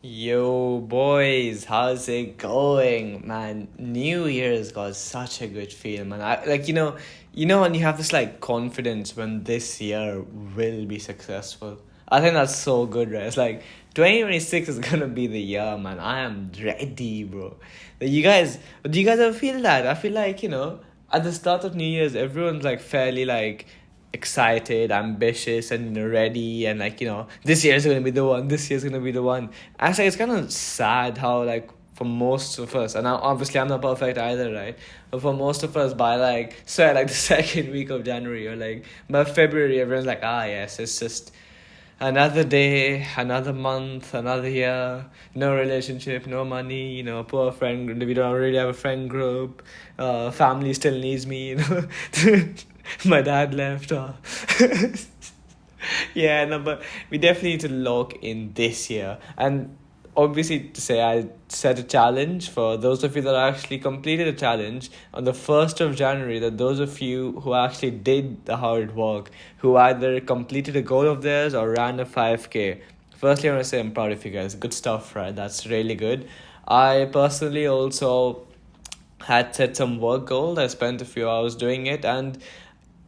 Yo, boys, how's it going, man? New Year's got such a good feel, man. When you have this like confidence when this year will be successful. I think that's so good, right? It's like 2026 is gonna be the year, man. I am ready, bro. Do you guys ever feel that? I feel like, at the start of New Year's, everyone's like fairly like excited, ambitious, and ready, and this year's gonna be the one. This year's gonna be the one. Actually, it's kind of sad how for most of us, and obviously I'm not perfect either, right? But for most of us, by the second week of January or by February, everyone's like, yes, it's just another day, another month, another year, no relationship, no money, poor friend, we don't really have a friend group, family still needs me, my dad left. Yeah, no, but we definitely need to lock in this year. And obviously, to say I set a challenge for those of you that actually completed a challenge on the 1st of January, that those of you who actually did the hard work, who either completed a goal of theirs or ran a 5K. Firstly, I want to say I'm proud of you guys. Good stuff, right? That's really good. I personally also had set some work goals. I spent a few hours doing it, and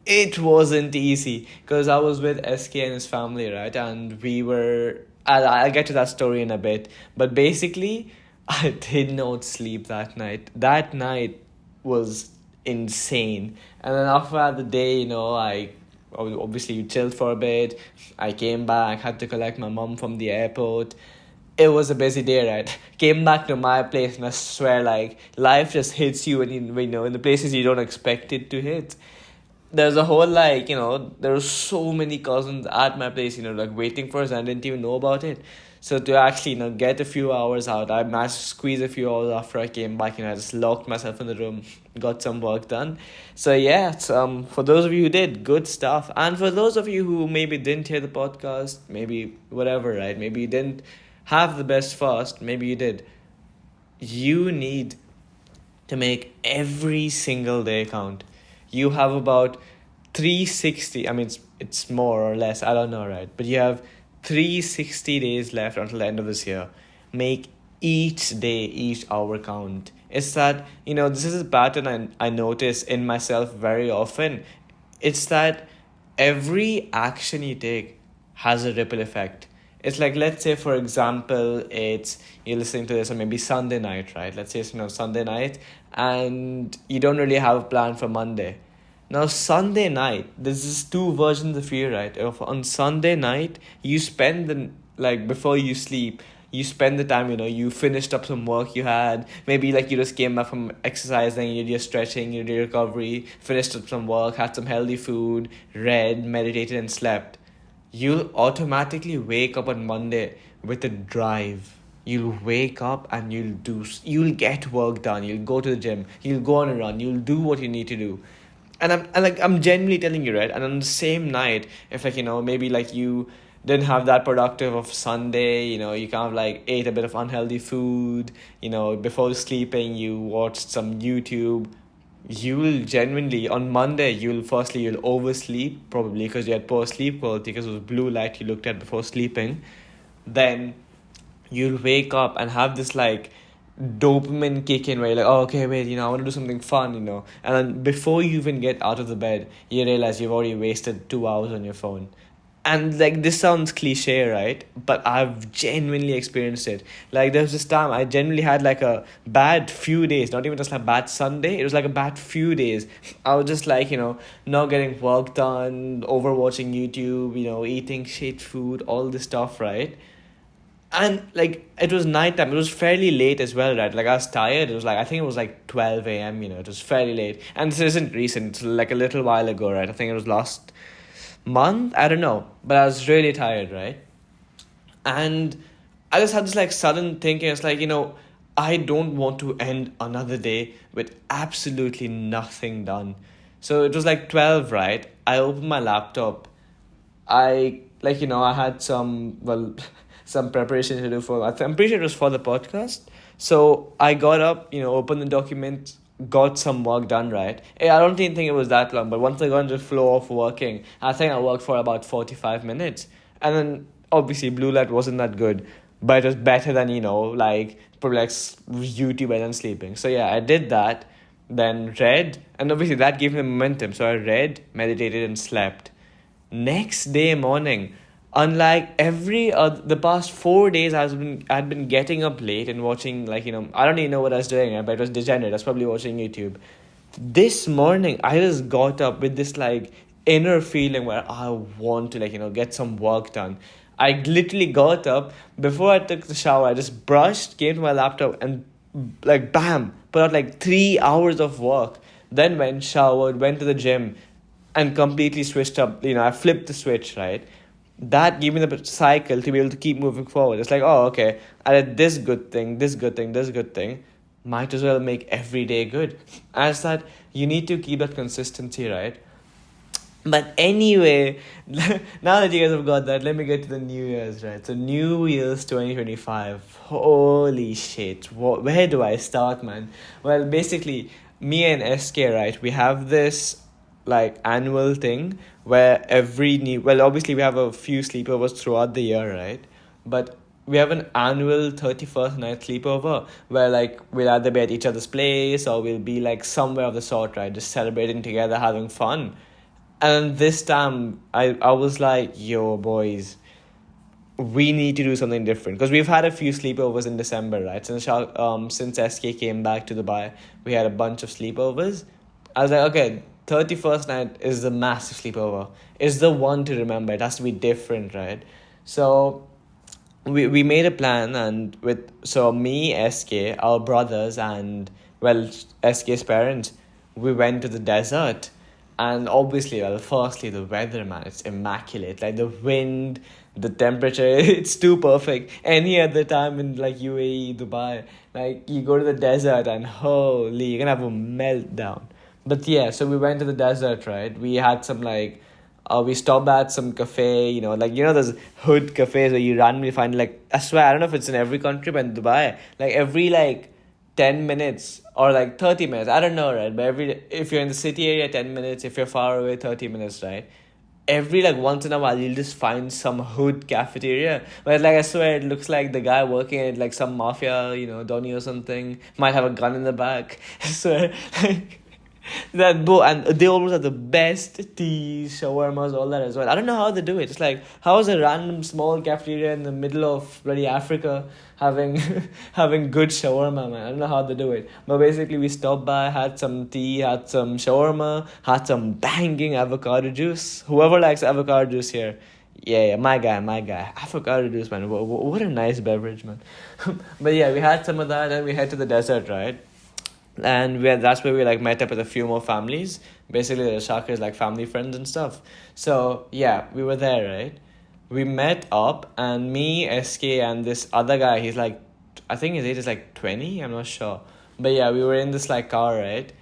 it wasn't easy because I was with SK and his family, right? And we were. I'll get to that story in a bit. But basically, I did not sleep that night. That night was insane. And then after the day, I obviously chilled for a bit. I came back, had to collect my mom from the airport. It was a busy day, right? Came back to my place, and I swear, life just hits you when in the places you don't expect it to hit. There's a whole there were so many cousins at my place, waiting for us, and I didn't even know about it. So to actually, get a few hours out, I managed to squeeze a few hours after I came back. I just locked myself in the room, got some work done. So yeah, for those of you who did, good stuff. And for those of you who maybe didn't hear the podcast, maybe whatever, right? Maybe you didn't have the best fast, maybe you did. You need to make every single day count. You have about 360, I mean, it's more or less, I don't know, right? But you have 360 days left until the end of this year. Make each day, each hour count. It's that, this is a pattern I notice in myself very often. It's that every action you take has a ripple effect. It's like, let's say, for example, you're listening to this on maybe Sunday night, right? Let's say it's Sunday night, and you don't really have a plan for Monday. Now, Sunday night, there's just two versions of you, right? On Sunday night, you spend before you sleep, you spend the time, you finished up some work you had. Maybe you just came back from exercising, you did your stretching, you did your recovery, finished up some work, had some healthy food, read, meditated, and slept. You'll automatically wake up on Monday with a drive. You'll wake up and you'll get work done. You'll go to the gym. You'll go on a run. You'll do what you need to do. And I'm genuinely telling you, right? And on the same night, if maybe you didn't have that productive of Sunday, you kind of ate a bit of unhealthy food, before sleeping, you watched some YouTube. You will genuinely, on Monday, you'll oversleep, probably because you had poor sleep quality because it was blue light you looked at before sleeping. Then you'll wake up and have this dopamine kick in where you're like, oh, okay, wait, I want to do something fun, and then before you even get out of the bed, you realize you've already wasted 2 hours on your phone. And this sounds cliche, right? But I've genuinely experienced it. There was this time I genuinely had a bad few days, not even just a bad Sunday. It was a bad few days. I was just not getting work done, overwatching YouTube, eating shit food, all this stuff, right? And it was nighttime. It was fairly late as well, right? I was tired. It was I think it was 12 a.m. It was fairly late. And this isn't recent. It's a little while ago, right? I think it was last month, I don't know, but I was really tired, right? And I just had this sudden thinking. It's I don't want to end another day with absolutely nothing done. So it was 12, right? I opened my laptop. I I had some preparation to do I'm pretty sure it was for the podcast. So I got up, opened the document, got some work done, right? I don't even think it was that long, but once I got into the flow of working, I think I worked for about 45 minutes. And then obviously blue light wasn't that good. but it was better than, like probably like YouTube and then sleeping. So yeah, I did that, then read, and obviously that gave me momentum. So I read, meditated, and slept. Next day morning, unlike every other, the past 4 days, I'd been getting up late and watching, like, I don't even know what I was doing, but it was degenerate. I was probably watching YouTube. This morning, I just got up with this like inner feeling where I want to, like, get some work done. I literally got up before I took the shower. I just brushed, came to my laptop, and like bam, put out like 3 hours of work. Then went, showered, went to the gym, and completely switched up. I flipped the switch, right? That gave me the cycle to be able to keep moving forward. It's like, oh, okay, I did this good thing, this good thing, this good thing. Might as well make every day good. As that, you need to keep that consistency, right? But anyway, now that you guys have got that, let me get to the New Year's, right? So New Year's 2025. Holy shit. Where do I start, man? Well, basically, me and SK, right? We have this like annual thing where obviously we have a few sleepovers throughout the year, right? But we have an annual 31st night sleepover where like we'll either be at each other's place or we'll be like somewhere of the sort, right? Just celebrating together, having fun. And this time, I was like, yo, boys, we need to do something different. Because we've had a few sleepovers in December, right? Since SK came back to Dubai, we had a bunch of sleepovers. I was like, okay, 31st night is the massive sleepover. It's the one to remember. It has to be different, right? So we made a plan, and so me, SK, our brothers, and, well, SK's parents, we went to the desert. And obviously, well, firstly, the weather, man, it's immaculate. Like the wind, the temperature, it's too perfect. Any other time in like UAE, Dubai, like you go to the desert and holy, you're gonna have a meltdown. But yeah, so we went to the desert, right? We had some like, we stopped at some cafe, those hood cafes where you randomly find, like, I swear, I don't know if it's in every country, but in Dubai, like every like 10 minutes or like 30 minutes, I don't know, right? But if you're in the city area, 10 minutes. If you're far away, 30 minutes, right? Every like once in a while, you'll just find some hood cafeteria where, like, I swear, it looks like the guy working at like some mafia, Donny or something, might have a gun in the back. I swear, like, and they always have the best teas, shawarmas, all that as well. I don't know how they do it. It's like, how is a random small cafeteria in the middle of bloody Africa having having good shawarma, man? I don't know how they do it. But basically, we stopped by, had some tea, had some shawarma, had some banging avocado juice. Whoever likes avocado juice here, yeah, my guy. Avocado juice, man. What a nice beverage, man. But yeah, we had some of that, and we head to the desert, right? And that's where we like met up with a few more families. Basically, the Shaka's like family friends and stuff. So yeah, we were there, right? We met up, and me, SK, and this other guy, he's like, I think his age is like 20, I'm not sure. But yeah, we were in this like car, right?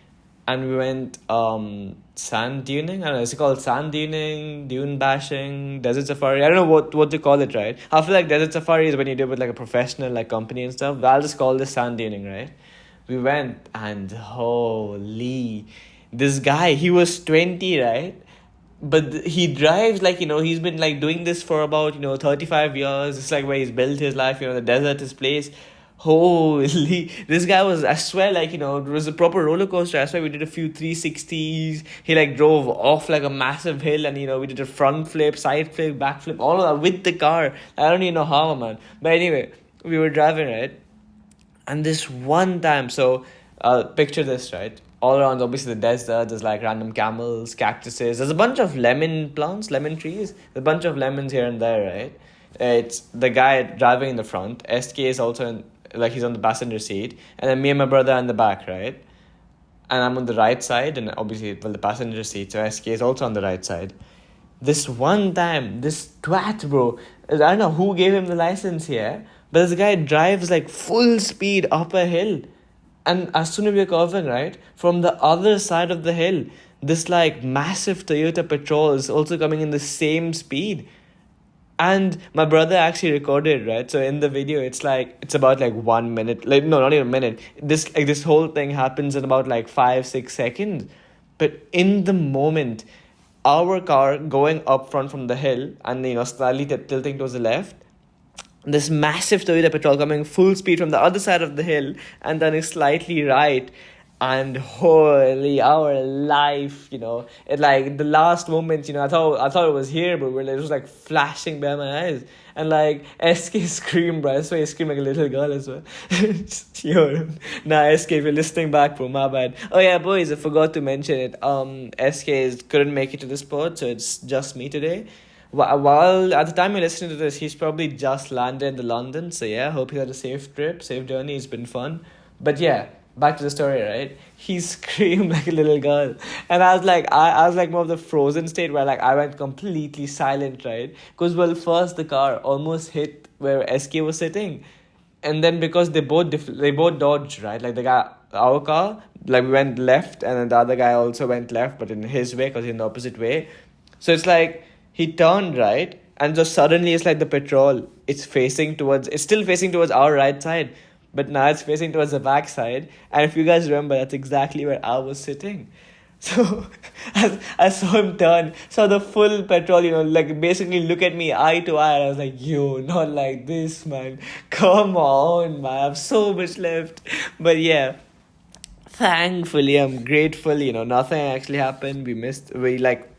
And we went sand duning. I don't know, is it called sand duning, dune bashing, desert safari? I don't know what they call it, right? I feel like desert safari is when you do it with like a professional like company and stuff. But I'll just call this sand duning, right? We went, and holy, this guy, he was 20, right? But he drives like, he's been like doing this for about, 35 years. It's like where he's built his life, the desert, his place. Holy, this guy was, I swear, like, it was a proper roller coaster. I swear we did a few 360s. He like drove off like a massive hill, and, we did a front flip, side flip, back flip, all of that with the car. I don't even know how, man. But anyway, we were driving, right? And this one time, so picture this, right? All around, obviously, the desert, there's like random camels, cactuses. There's a bunch of lemon plants, lemon trees. There's a bunch of lemons here and there, right? It's the guy driving in the front. SK is also, he's on the passenger seat. And then me and my brother are in the back, right? And I'm on the right side, and obviously, the passenger seat. So SK is also on the right side. This one time, this twat, bro, I don't know who gave him the license here, but this guy drives like full speed up a hill. And as soon as we're curving, right, from the other side of the hill, this like massive Toyota Patrol is also coming in the same speed. And my brother actually recorded, right? So in the video, it's about like 1 minute, like, no, not even a minute. This whole thing happens in about like 5-6 seconds. But in the moment, our car going up front from the hill and, slightly tilting towards the left, this massive Toyota Patrol coming full speed from the other side of the hill and turning slightly right. And holy, our life, it like the last moment, I thought it was here, but it was like flashing by my eyes. And like SK screamed, bro. I swear he screamed like a little girl as well. Yo, nah, SK, if you're listening back, bro, my bad. Oh yeah, boys, I forgot to mention it. Couldn't make it to the sport, so it's just me today. While at the time you're listening to this, he's probably just landed in London. So yeah, hope he had a safe trip, safe journey. It's been fun. But yeah, back to the story, right? He screamed like a little girl, and I was like more of the frozen state where like I went completely silent, right? Because well, first the car almost hit where SK was sitting, and then because they both dodged, right? Like the guy, our car, like we went left, and then the other guy also went left, but in his way, because in the opposite way. So it's like he turned right, and just suddenly it's like the petrol. It's still facing towards our right side, but now it's facing towards the back side. And if you guys remember, that's exactly where I was sitting. So I saw him turn, saw the full petrol, like basically look at me eye to eye. And I was like, yo, not like this, man. Come on, man. I have so much left. But yeah, thankfully, I'm grateful, nothing actually happened.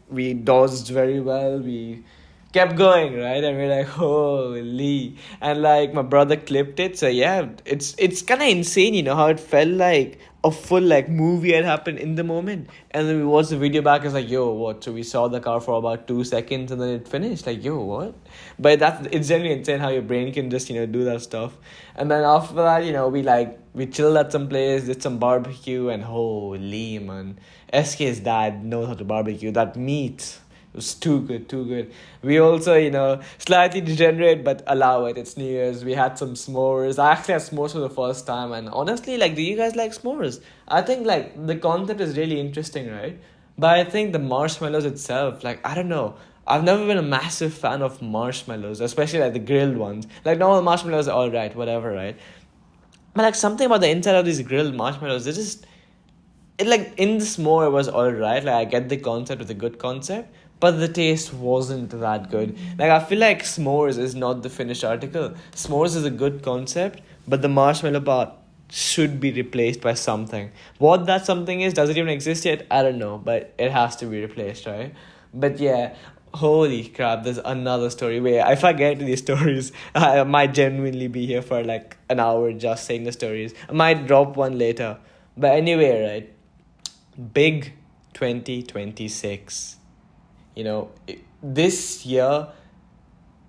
We dodged very well. We kept going, right? And we're like, holy. And like my brother clipped it. So yeah, it's kind of insane, how it felt like a full like movie had happened in the moment. And then we watched the video back. It's like, yo, what? So we saw the car for about 2 seconds and then it finished. Like, yo, what? But it's genuinely insane how your brain can just, do that stuff. And then after that, we chilled at some place, did some barbecue, and holy man, SK's dad knows how to barbecue. That meat, it was too good, too good. We also, slightly degenerate, but allow it. It's New Year's. We had some s'mores. I actually had s'mores for the first time. And honestly, like, do you guys like s'mores? I think, like, the concept is really interesting, right? But I think the marshmallows itself, like, I don't know. I've never been a massive fan of marshmallows, especially like the grilled ones. Like, normal marshmallows are alright, whatever, right? But like something about the inside of these grilled marshmallows, it like in the s'more it was alright. Like I get the concept, it's a good concept, but the taste wasn't that good. Like I feel like s'mores is not the finished article. S'mores is a good concept, but the marshmallow part should be replaced by something. What that something is, does it even exist yet? I don't know, but it has to be replaced, right? But yeah, holy crap, there's another story where if I get to these stories, I might genuinely be here for like an hour just saying the stories. I might drop one later. But anyway, right? Big 2026. This year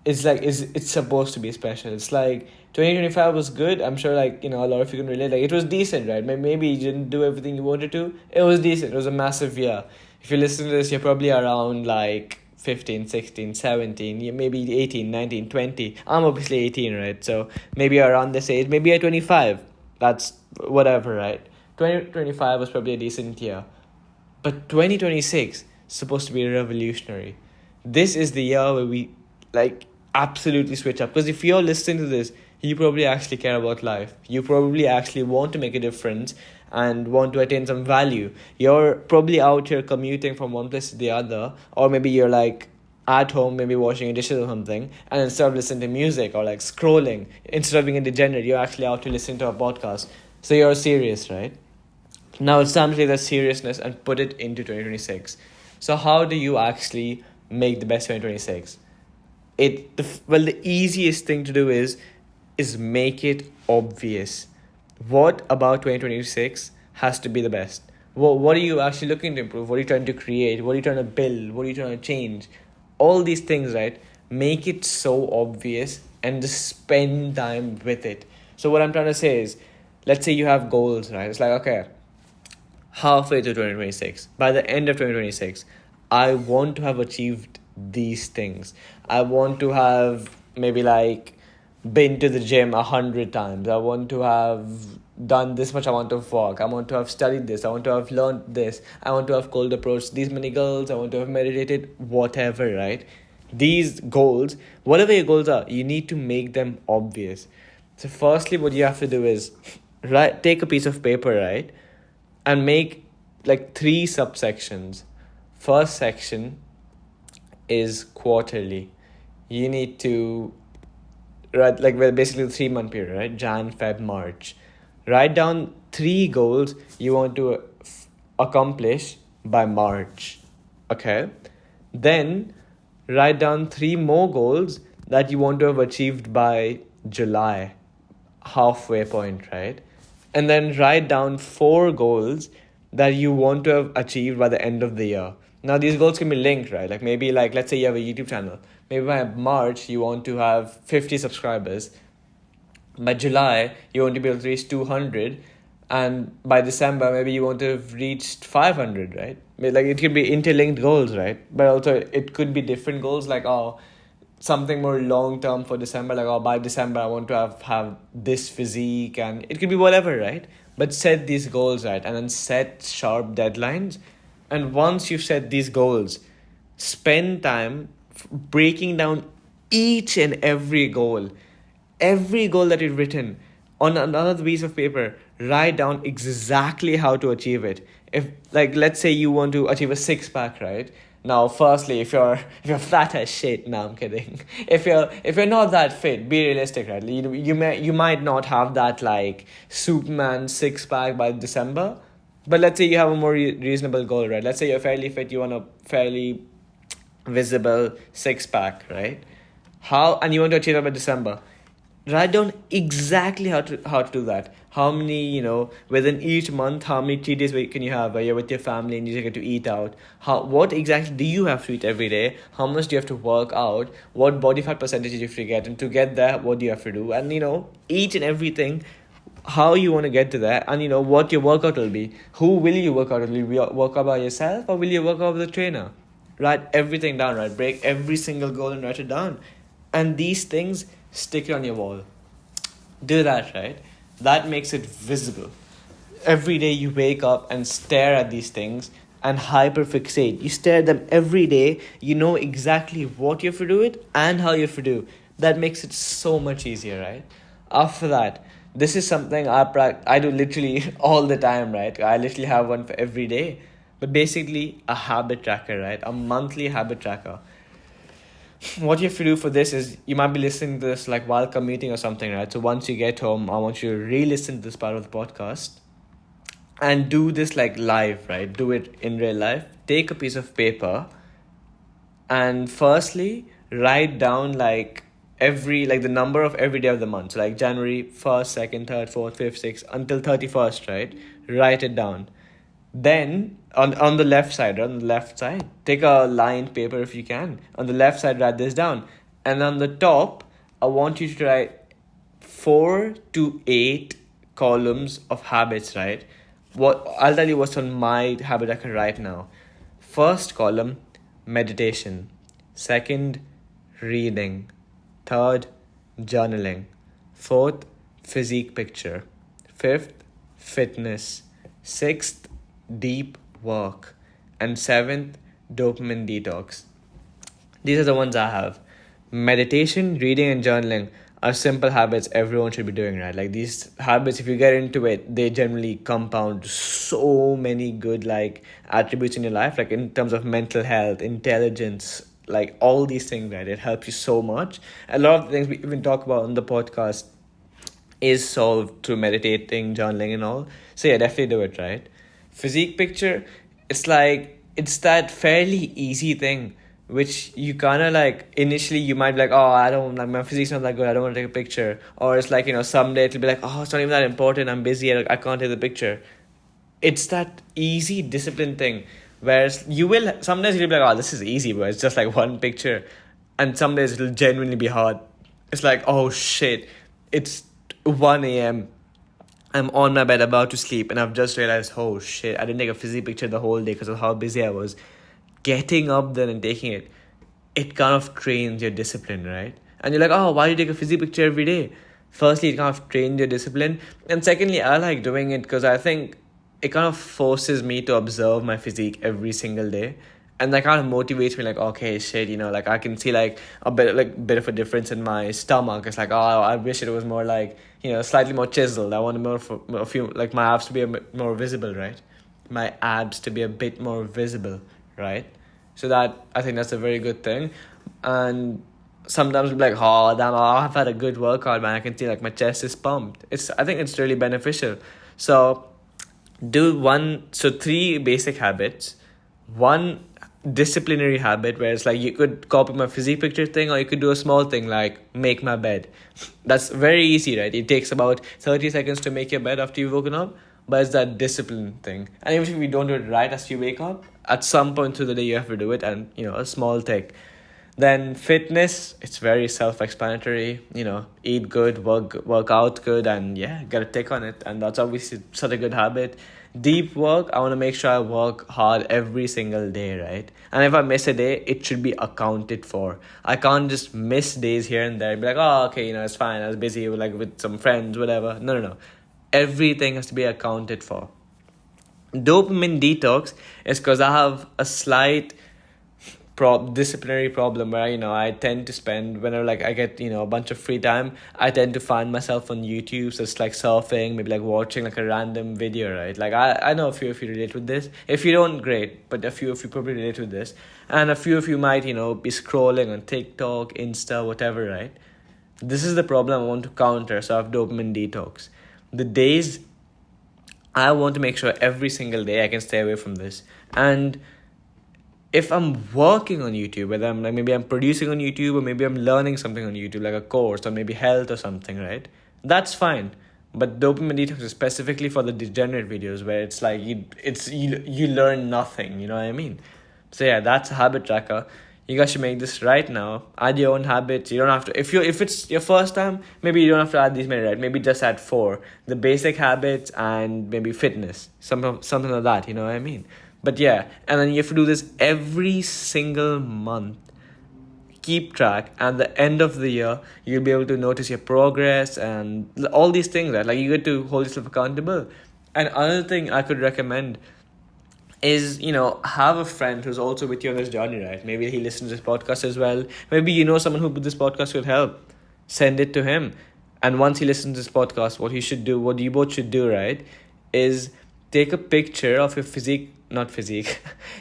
it's supposed to be special. It's like 2025 was good. I'm sure a lot of you can relate. Like it was decent, right? Maybe you didn't do everything you wanted to. It was decent. It was a massive year. If you listen to this, you're probably around like 15, 16, 17, maybe 18, 19, 20. I'm obviously 18, right? So maybe around this age, maybe at 25. That's whatever, right? 2025 was probably a decent year. But 2026 is supposed to be revolutionary. This is the year where we absolutely switch up. Because if you're listening to this, you probably actually care about life. You probably actually want to make a difference and want to attain some value. You're probably out here commuting from one place to the other, or maybe you're like at home, maybe washing your dishes or something, and instead of listening to music or like scrolling, instead of being a degenerate, you're actually out to listen to a podcast. So you're serious, right? Now it's time to take that seriousness and put it into 2026. So how do you actually make the best 2026? The easiest thing to do is make it obvious. What about 2026 has to be the best? What are you actually looking to improve? What are you trying to create? What are you trying to build? What are you trying to change? All these things, right? Make it so obvious and just spend time with it. So what I'm trying to say is, let's say you have goals, right? It's like, okay, halfway to 2026, by the end of 2026, I want to have achieved these things. I want to have maybe been to the gym 100 times. I want to have done this much amount of work. I want to have studied this. I want to have learned this. I want to have cold approached these many girls. I want to have meditated, whatever, right? These goals, whatever your goals are, you need to make them obvious. So firstly, what you have to do is take a piece of paper, right? And make 3 subsections. First section is quarterly. You need to right? Like, well, basically the 3 month period, right? Jan, Feb, March. Write down 3 goals you want to accomplish by March. Okay. Then write down 3 more goals that you want to have achieved by July, halfway point, right? And then write down 4 goals that you want to have achieved by the end of the year. Now these goals can be linked, right? Like maybe, like, let's say you have a YouTube channel. Maybe by March you want to have 50 subscribers. By July you want to be able to reach 200, and by December maybe you want to have reached 500, right? Like it could be interlinked goals, right? But also it could be different goals, like, oh, something more long term for December, like, oh, by December I want to have this physique, and it could be whatever, right? But set these goals, right? And then set sharp deadlines. And once you've set these goals, spend time breaking down each and every goal that you've written on another piece of paper. Write down exactly how to achieve it. If, like, let's say you want to achieve a six-pack, right? Now, firstly, if you're fat as shit, no, I'm kidding. If you're not that fit, be realistic, right? You might not have that, like, Superman six-pack by December. But let's say you have a more reasonable goal, right? Let's say you're fairly fit, you want a fairly visible six-pack, right? And you want to achieve that by December. Write down exactly how to do that. How many, within each month, how many cheat days can you have where you're with your family and you get to eat out? What exactly do you have to eat every day? How much do you have to work out? What body fat percentage do you have to get? And to get there, what do you have to do? And, each and everything, how you want to get to that, and, what your workout will be. Who will you work out with? Will you work out by yourself, or will you work out with a trainer? Write everything down, right? Break every single goal and write it down. And these things, stick it on your wall. Do that, right? That makes it visible. Every day you wake up and stare at these things and hyperfixate. You stare at them every day. You know exactly what you have to do it and how you have to do. That makes it so much easier, right? After that, this is something I do literally all the time, right? I literally have one for every day. But basically, a habit tracker, right? A monthly habit tracker. What you have to do for this is, you might be listening to this like while commuting or something, right? So once you get home, I want you to re-listen to this part of the podcast and do this like live, right? Do it in real life. Take a piece of paper and firstly write down like the number of every day of the month. So like January 1st, 2nd, 3rd, 4th, 5th, 6th until 31st, right? Write it down. Then on the left side, take a lined paper if you can. On the left side, write this down. And on the top, I want you to write 4 to 8 columns of habits, right? I'll tell you what's on my habit tracker right now. First column, meditation. Second, reading. Third, journaling. Fourth, physique picture. Fifth, fitness. Sixth, deep work. And seventh, dopamine detox. These are the ones I have. Meditation, reading, and journaling are simple habits everyone should be doing, right? Like these habits, if you get into it, they generally compound so many good like attributes in your life, like in terms of mental health, intelligence, like all these things, right? It helps you so much. A lot of the things we even talk about on the podcast is solved through meditating, journaling, and all. So yeah, definitely do it, right? Physique picture, it's that fairly easy thing which you kind of like initially you might be like, oh, I don't like, my physique's not that good, I don't want to take a picture. Or it's like, someday it'll be like, oh, it's not even that important, I'm busy, I can't take the picture. It's that easy discipline thing where some days you'll be like, oh, this is easy, but it's just like one picture. And some days it'll genuinely be hard. It's like, oh shit, it's 1 a.m. I'm on my bed about to sleep and I've just realized, oh shit, I didn't take a physique picture the whole day because of how busy I was. Getting up then and taking it kind of trains your discipline, right? And you're like, oh, why do you take a physique picture every day? Firstly, it kind of trains your discipline. And secondly, I like doing it because I think it kind of forces me to observe my physique every single day. And that kind of motivates me, like, okay, shit, like I can see like a bit of a difference in my stomach. It's like, oh, I wish it was more like, slightly more chiseled. I want my abs to be a bit more visible, right? My abs to be a bit more visible, right? So I think that's a very good thing. And sometimes be like, oh damn, I've had a good workout, man. I can see like my chest is pumped. I think it's really beneficial. So do three basic habits, one disciplinary habit where it's like you could copy my physique picture thing, or you could do a small thing like make my bed. That's very easy, right? It takes about 30 seconds to make your bed after you've woken up, but it's that discipline thing. And even if you don't do it right as you wake up, at some point through the day you have to do it, and a small thing. Then fitness, it's very self-explanatory. Eat good, work out good, and yeah, get a tick on it. And that's obviously such a good habit. Deep work, I want to make sure I work hard every single day, right? And if I miss a day, it should be accounted for. I can't just miss days here and there and be like, oh, okay, it's fine. I was busy with some friends, whatever. No, no, no. Everything has to be accounted for. Dopamine detox is because I have a slight disciplinary problem where I tend to spend, whenever I get a bunch of free time, I tend to find myself on YouTube. So it's like surfing, maybe watching a random video, right? I know a few of you relate with this. If you don't, great, but a few of you probably relate with this. And a few of you might be scrolling on TikTok, Insta, whatever, right? This is the problem I want to counter. So I have dopamine detox. The days I want to make sure every single day I can stay away from this. And if I'm working on YouTube, whether maybe I'm producing on YouTube, or maybe I'm learning something on YouTube, like a course or maybe health or something, right? That's fine. But dopamine detox is specifically for the degenerate videos where it's like you learn nothing, you know what I mean? So yeah, that's a habit tracker. You guys should make this right now. Add your own habits. You don't have to, if it's your first time, maybe you don't have to add these many, right? Maybe just add 4. The basic habits and maybe fitness. Something like that, you know what I mean? But yeah, and then you have to do this every single month. Keep track. At the end of the year, you'll be able to notice your progress and all these things, right? You get to hold yourself accountable. And another thing I could recommend is, have a friend who's also with you on this journey, right? Maybe he listens to this podcast as well. Maybe someone who this podcast could help. Send it to him. And once he listens to this podcast, what you both should do, right, is take a picture of your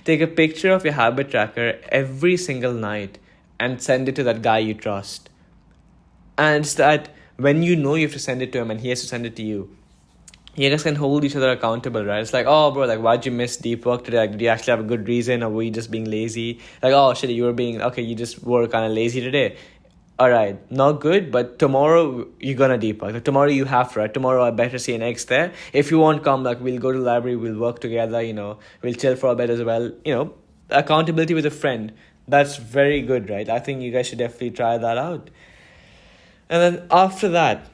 take a picture of your habit tracker every single night and send it to that guy you trust. And it's that when you have to send it to him and he has to send it to you, you guys can hold each other accountable, right? It's like, oh, bro, why'd you miss deep work today? Do you actually have a good reason, or were you just being lazy? Oh, shit, you just were kind of lazy today. All right, not good, but tomorrow you're gonna deep work. Tomorrow you have to, right? Tomorrow I better see an X there. If you want, come, we'll go to the library, we'll work together, we'll chill for a bit as well. Accountability with a friend. That's very good, right? I think you guys should definitely try that out. And then after that,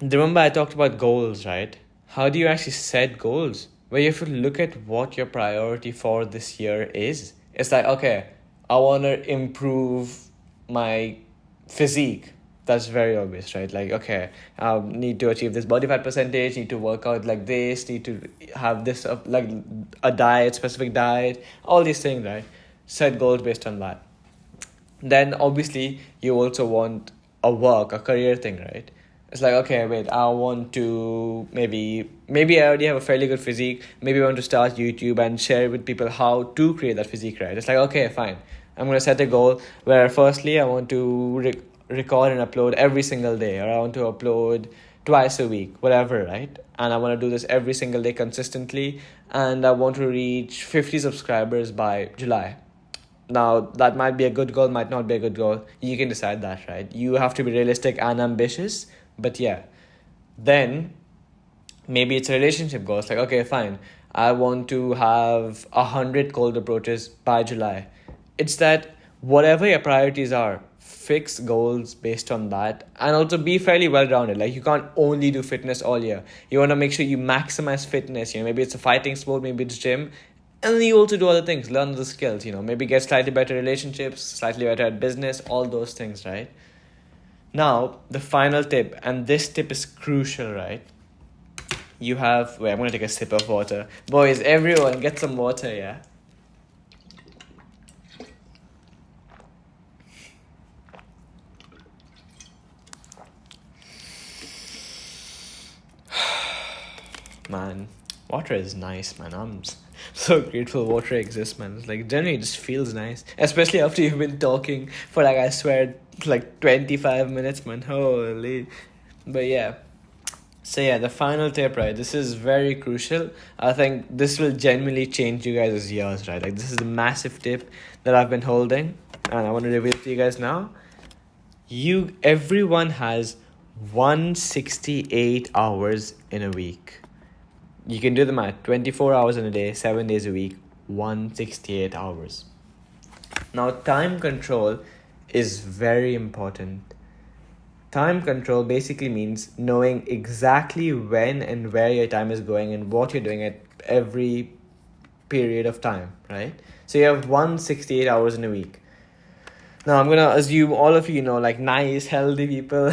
remember I talked about goals, right? How do you actually set goals? Well, you have to look at what your priority for this year is. It's like, okay, I want to improve my physique. That's very obvious, right? Okay, I need to achieve this body fat percentage, need to work out like this, need to have this, a specific diet, all these things, right? Set goals based on that. Then obviously you also want a career thing, right? It's like, okay, wait, I want to maybe I already have a fairly good physique. Maybe I want to start YouTube and share with people how to create that physique, right? It's like, okay, fine. I'm going to set a goal where firstly I want to record and upload every single day, or I want to upload twice a week, whatever, right? And I want to do this every single day consistently, and I want to reach 50 subscribers by July. Now, that might be a good goal, might not be a good goal. You can decide that, right? You have to be realistic and ambitious, but yeah. Then, maybe it's a relationship goal. It's like, okay, fine. I want to have 100 cold approaches by July. It's that whatever your priorities are, fix goals based on that, and also be fairly well-rounded. You can't only do fitness all year. You want to make sure you maximize fitness. Maybe it's a fighting sport, maybe it's gym. And then you also do other things, learn the skills, maybe get slightly better relationships, slightly better at business, all those things, right? Now, the final tip, and this tip is crucial, right? I'm going to take a sip of water. Boys, everyone, get some water, yeah? Man, water is nice, man. So grateful water exists, man. It's like generally it just feels nice. Especially after you've been talking for like I swear like 25 minutes, man. Holy. But yeah. So yeah, the final tip, right? This is very crucial. I think this will genuinely change you guys' years, right? Like this is a massive tip that I've been holding and I want to reveal it to you guys now. Everyone has 168 hours in a week. You can do the math. 24 hours in a day, 7 days a week, 168 hours. Now, time control is very important. Time control basically means knowing exactly when and where your time is going and what you're doing at every period of time, right? So you have 168 hours in a week. Now, I'm going to assume all of you know, like nice, healthy people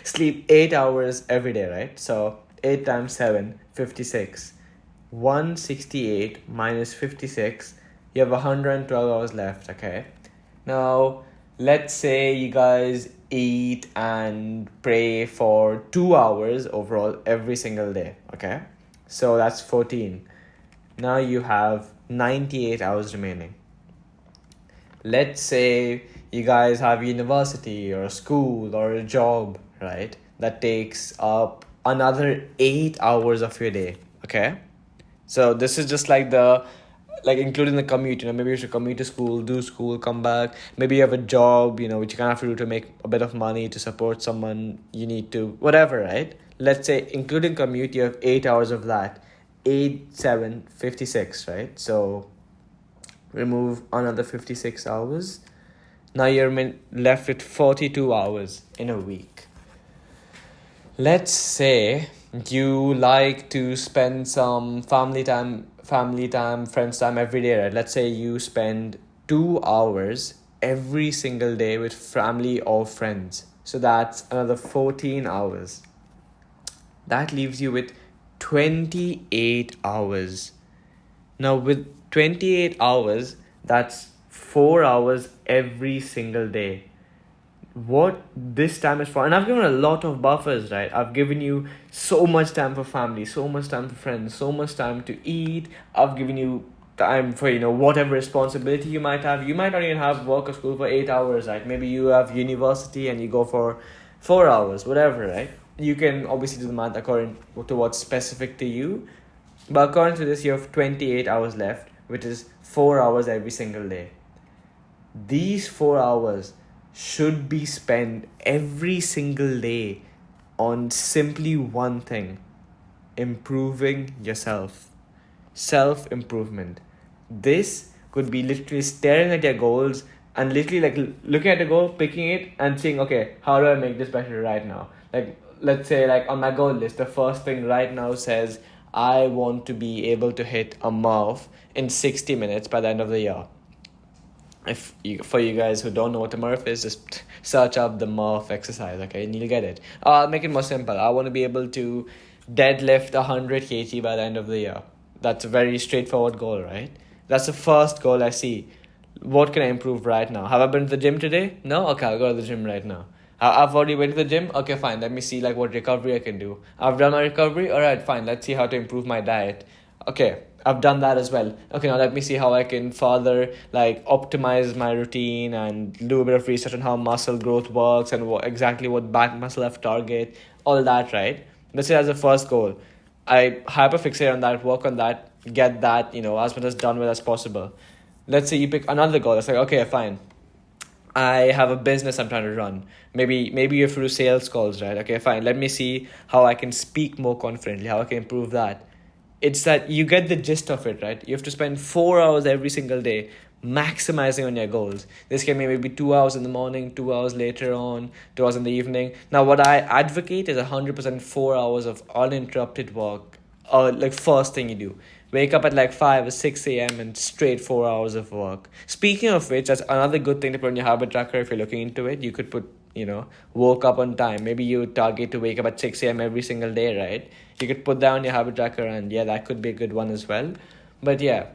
sleep 8 hours every day, right? So 8 times 7, 56. 168 minus 56, you have 112 hours left, okay? Now, let's say you guys eat and pray for 2 hours overall every single day, okay? So that's 14. Now you have 98 hours remaining. Let's say you guys have university or a school or a job, right? That takes up another 8 hours of your day, okay? So this is just like including the commute, maybe you should commute to school, do school, come back. Maybe you have a job, which you kind of have to do to make a bit of money to support someone you need to, whatever, right? Let's say including commute, you have 8 hours of that. 8, 7, 56, right? So remove another 56 hours. Now you're left with 42 hours in a week. Let's say you like to spend some family time, friends time every day, right? Let's say you spend 2 hours every single day with family or friends. So that's another 14 hours. That leaves you with 28 hours. Now with 28 hours, that's 4 hours every single day. What this time is for, and I've given a lot of buffers, right? I've given you so much time for family, so much time for friends, so much time to eat. I've given you time for whatever responsibility you might have. You might not even have work or school for 8 hours, right? Maybe you have university and you go for 4 hours, whatever, right? You can obviously do the math according to what's specific to you, but according to this you have 28 hours left, which is 4 hours every single day. These 4 hours should be spent every single day on simply one thing: improving yourself. Self-improvement. This could be literally staring at your goals and literally like looking at the goal, picking it and saying, okay, how do I make this better right now? Like, let's say like on my goal list, the first thing right now says, I want to be able to hit a Murph in 60 minutes by the end of the year. For you guys who don't know what a Murph is, just search up the Murph exercise, okay, and you'll get it. I'll make it more simple. I want to be able to deadlift 100 kg by the end of the year. That's a very straightforward goal, right? That's the first goal I see. What can I improve right now? Have I been to the gym today? No? Okay, I'll go to the gym right now. I've already went to the gym? Okay, fine. Let me see like what recovery I can do. I've done my recovery? Alright, fine. Let's see how to improve my diet. Okay, I've done that as well. Okay, now let me see how I can further like optimize my routine and do a bit of research on how muscle growth works and exactly what back muscle I have to target. All that, right? Let's say as a first goal. I hyperfixate on that, work on that, get that, as much as done with as possible. Let's say you pick another goal. It's like, okay, fine. I have a business I'm trying to run. Maybe you have to do sales calls, right? Okay, fine. Let me see how I can speak more confidently, how I can improve that. It's that you get the gist of it, right? You have to spend 4 hours every single day maximizing on your goals. This can be maybe 2 hours in the morning, 2 hours later on, 2 hours in the evening. Now, what I advocate is 100% 4 hours of uninterrupted work. Like first thing you do. Wake up at like 5 or 6 a.m. and straight 4 hours of work. Speaking of which, that's another good thing to put on your habit tracker if you're looking into it. You could put, woke up on time. Maybe you target to wake up at 6 a.m. every single day, right? You could put that on your habit tracker and yeah, that could be a good one as well. But yeah,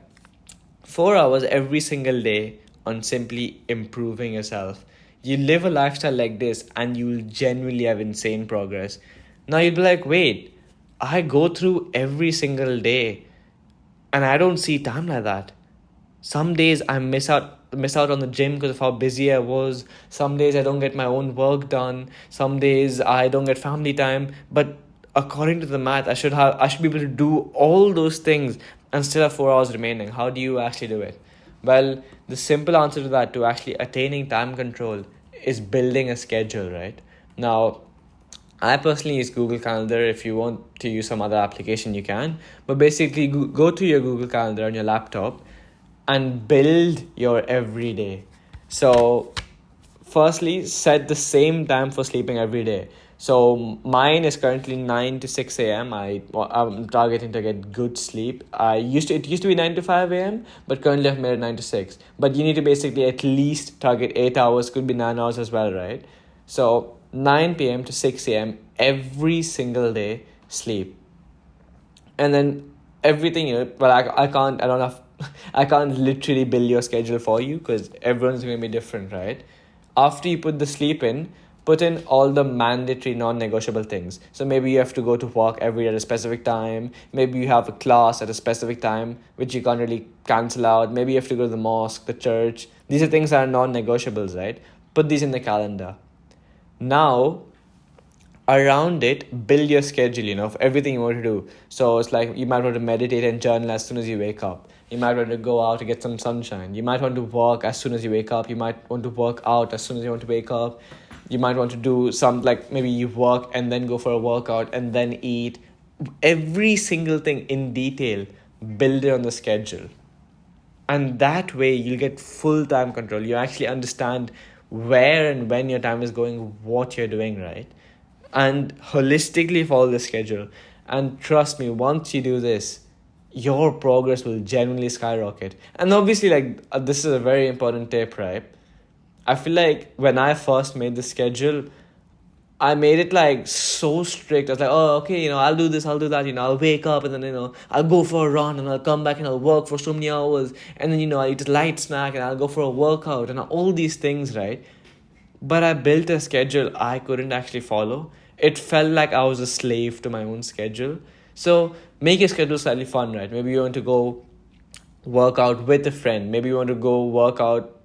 4 hours every single day on simply improving yourself. You live a lifestyle like this and you'll genuinely have insane progress. Now you'll be like, wait, I go through every single day And I don't see time like that. Some days I miss out on the gym because of how busy I was. Some days I don't get my own work done. Some days I don't get family time. But according to the math, I should be able to do all those things and still have 4 hours remaining. How do you actually do it? Well, the simple answer to that, to actually attaining time control, is building a schedule, right? Now, I personally use Google Calendar. If you want to use some other application, you can. But basically, go to your Google Calendar on your laptop and build your everyday. So, firstly, set the same time for sleeping every day. So mine is currently 9 to 6 a.m. I'm targeting to get good sleep. It used to be 9 to 5 a.m., but currently I've made it 9 to 6. But you need to basically at least target 8 hours. Could be 9 hours as well, right? So 9 p.m. to 6 a.m. every single day sleep, and then everything, well, I don't have I can't literally build your schedule for you because everyone's going to be different, right? After you put the sleep in, put in all the mandatory non-negotiable things. So maybe you have to go to work every day at a specific time. Maybe you have a class at a specific time which you can't really cancel out. Maybe you have to go to the mosque, the church. These are things that are non-negotiables, right? Put these in the calendar. Now, around it, build your schedule, of everything you want to do. So it's like you might want to meditate and journal as soon as you wake up. You might want to go out to get some sunshine. You might want to walk as soon as you wake up. You might want to work out as soon as you want to wake up. You might want to do some, like, maybe you work and then go for a workout and then eat. Every single thing in detail, build it on the schedule. And that way you'll get full time control. You actually understand where and when your time is going, what you're doing, right? And holistically follow the schedule. And trust me, once you do this, your progress will genuinely skyrocket. And obviously, like, this is a very important tip, right? I feel like when I first made the schedule, I made it like so strict. I was like, oh, okay, I'll do this, I'll do that. I'll wake up and then, I'll go for a run and I'll come back and I'll work for so many hours. And then, I'll eat a light snack and I'll go for a workout and all these things, right? But I built a schedule I couldn't actually follow. It felt like I was a slave to my own schedule. So make your schedule slightly fun, right? Maybe you want to go work out with a friend. Maybe you want to go work out,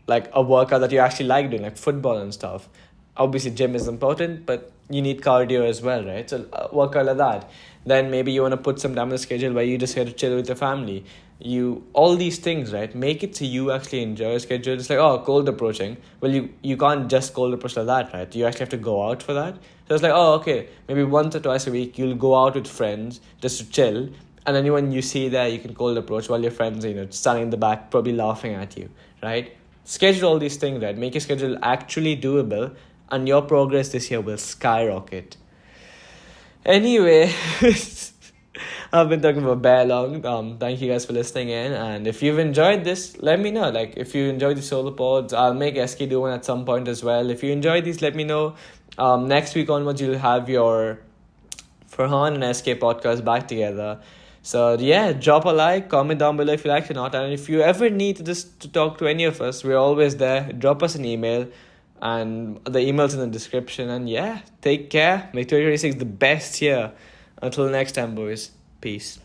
like a workout that you actually like doing, like football and stuff. Obviously, gym is important, but you need cardio as well, right? So work out like that. Then maybe you want to put some time on the schedule where you just get to chill with your family. All these things, right? Make it so you actually enjoy your schedule. It's like, oh, cold approaching. Well, you can't just cold approach like that, right? You actually have to go out for that. So it's like, oh, okay, maybe once or twice a week you'll go out with friends just to chill. And anyone you see there, you can cold approach while your friends, standing in the back, probably laughing at you, right? Schedule all these things, right? Make your schedule actually doable, and your progress this year will skyrocket. Anyway, I've been talking about bare long. Thank you guys for listening in. And if you've enjoyed this, let me know. Like, if you enjoy the solo pods, I'll make SK do one at some point as well. If you enjoy these, let me know. Next week onwards, you'll have your Farhan and SK podcast back together. So yeah, drop a like, comment down below if you like it or not. And if you ever need to talk to any of us, we're always there. Drop us an email. And the email's in the description. And yeah, take care. Make 2026 the best year. Until next time, boys. Peace.